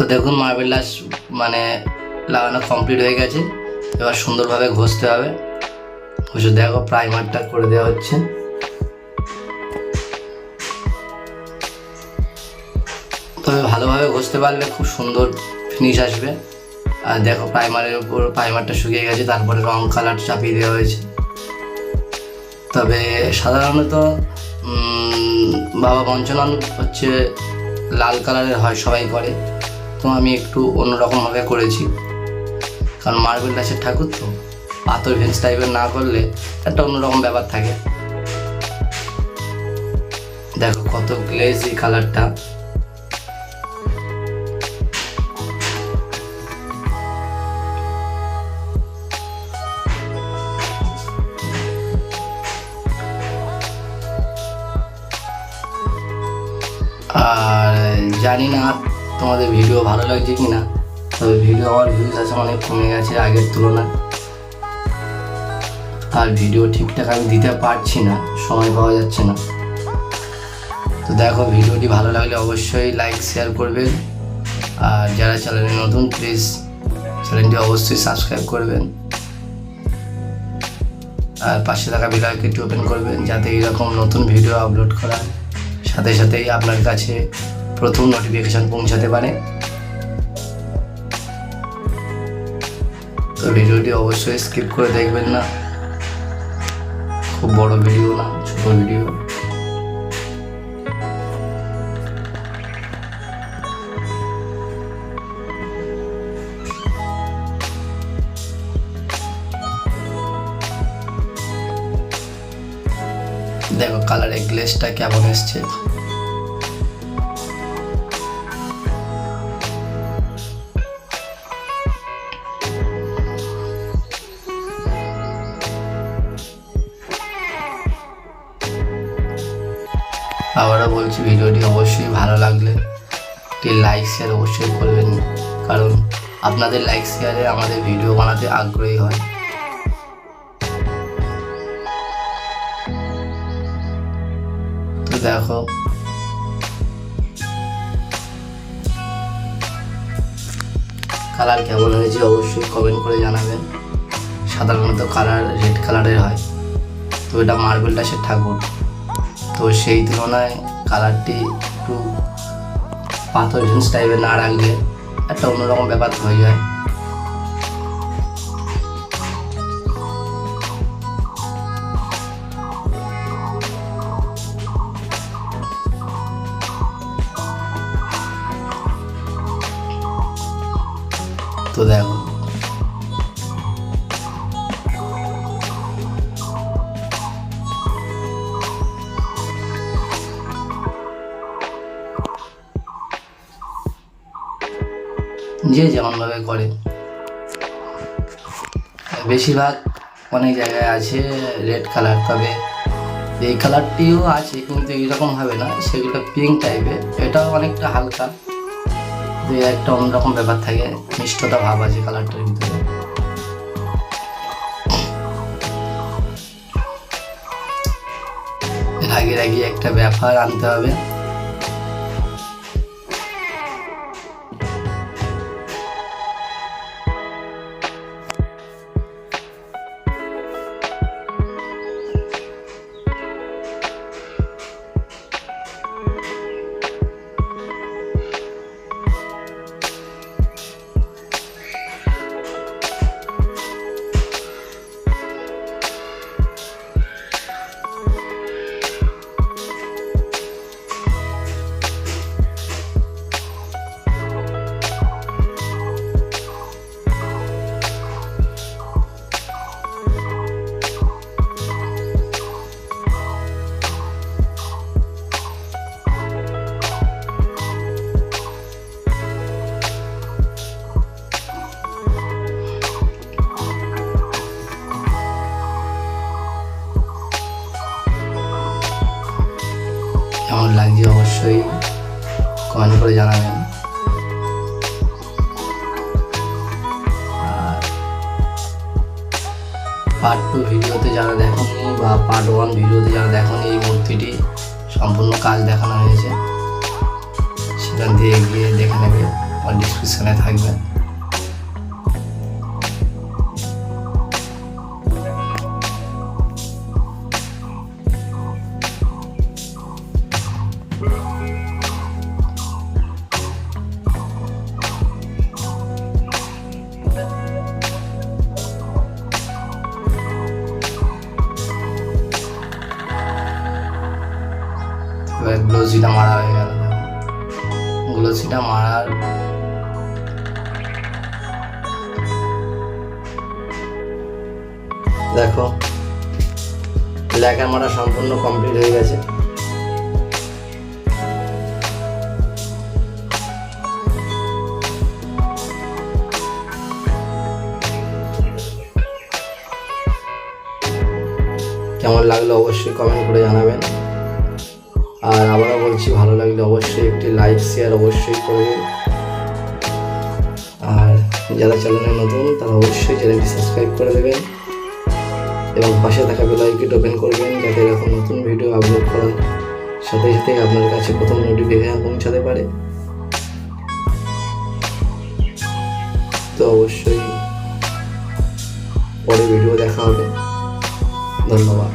তো দেখুন marble glass মানে লাগানো কমপ্লিট হয়ে গেছে। এবার সুন্দরভাবে ঘষতে হবে। ঘষে দেখো প্রাইমারটা করে দেওয়া হচ্ছে। তবে ভালোভাবে ঘষতে পারলে খুব সুন্দর ফিনিশ আসবে। আর দেখো প্রাইমারের উপর প্রাইমারটা শুকিয়ে গেছে, তারপরে রং কালার চাপিয়ে দেওয়া হয়েছে। তবে সাধারণত বাবা পঞ্চনন হচ্ছে লাল কালারের হয়, সবাই করে। তো আমি একটু অন্যরকমভাবে করেছি, কারণ মার্বেল গ্লাসের ঠাকুর তো পাথর ভেন্স টাইপের না করলে একটা অন্যরকম ব্যাপার থাকে। দেখো কত গ্লেজি কালারটা। আর জানি না তোমাদের ভিডিও ভালো লাগছে কি না, তবে আমার ভিউজ আছে অনেক কমে গেছে আগের তুলনায়। আর ভিডিও ঠিকঠাক আমি দিতে পারছি না, সময় পাওয়া যাচ্ছে না। তো দেখো ভিডিওটি ভালো লাগলে অবশ্যই লাইক শেয়ার করবেন। আর যারা চ্যানেলে নতুন প্লিজ চ্যানেলটি অবশ্যই সাবস্ক্রাইব করবেন। আর পাশে থাকা বেল আইকনটি ওপেন করবেন, যাতে এরকম নতুন ভিডিও আপলোড করার সাথে সাথেই আপনার কাছে প্রথম নোটিফিকেশন পৌঁছাতে পারে। তো ভিডিওটি অবশ্যই স্কিপ করে দেখবেন না, খুব বড় ভিডিও না, ছোট ভিডিও। দেখো কালারের গ্লেজটা কেমন এসছে। আবারও বলছি, ভিডিওটি অবশ্যই ভালো লাগলে একটি লাইক শেয়ার অবশ্যই করবেন, কারণ আপনাদের লাইক শেয়ারে আমাদের ভিডিও বানাতে আগ্রহী হয়। তো দেখো কালার কেমন হয়েছে অবশ্যই কমেন্ট করে জানাবেন। সাধারণত কালার রেড কালারের হয়, তো এটা মার্বেল গ্লাসের ঠাকুর, তো সেই তুলনায় কালারটি একটু পাথর ভেন্স টাইপের না রাখলে একটা অন্যরকম ব্যাপার হয়ে যায়। তো দেখো যে যেমনভাবে করে, বেশিরভাগ অনেক জায়গায় আছে রেড কালার, তবে এই কালারটিও আছে কিন্তু এইরকম হবে না, সেগুলো পিঙ্ক টাইপের। এটাও অনেকটা হালকা, একটা অন্যরকম ব্যাপার থাকে, মিষ্টতা ভাব আছে কালারটার ভিতরে। রাগিয়ে একটা ব্যাপার আনতে হবে। কেমন লাগছে অবশ্যই কমেন্ট করে জানাবেন। আর পার্ট 2 ভিডিওতে যারা দেখেনি বা পার্ট 1 ভিডিওতে যারা দেখেনি, এই মূর্তিটি সম্পূর্ণ কাজ দেখানো হয়েছে, সেখান থেকে গিয়ে দেখে নেবে। আমার ডিসক্রিপশনে থাকবে। এবার গ্লোসিটা মারা হয়ে গেল। গ্লোসিটা মারার দেখো ল্যাকার মারা সম্পূর্ণ কমপ্লিট হয়ে গেছে। কেমন লাগলো অবশ্যই কমেন্ট করে জানাবেন। আর আবারও বলছি, ভালো লাগলে অবশ্যই একটি লাইক শেয়ার অবশ্যই করবেন। আর যারা চ্যানেলে নতুন তারা অবশ্যই চ্যানেলটি সাবস্ক্রাইব করে দেবেন এবং পাশে থাকা বেল আইকনটি ওপেন করবেন, যাতে এরকম নতুন ভিডিও আপলোড করার সাথে সাথে আপনার কাছে প্রথম নোটিফিকেশন পৌঁছাতে পারে। তো অবশ্যই পরে ভিডিও দেখা হবে। ধন্যবাদ।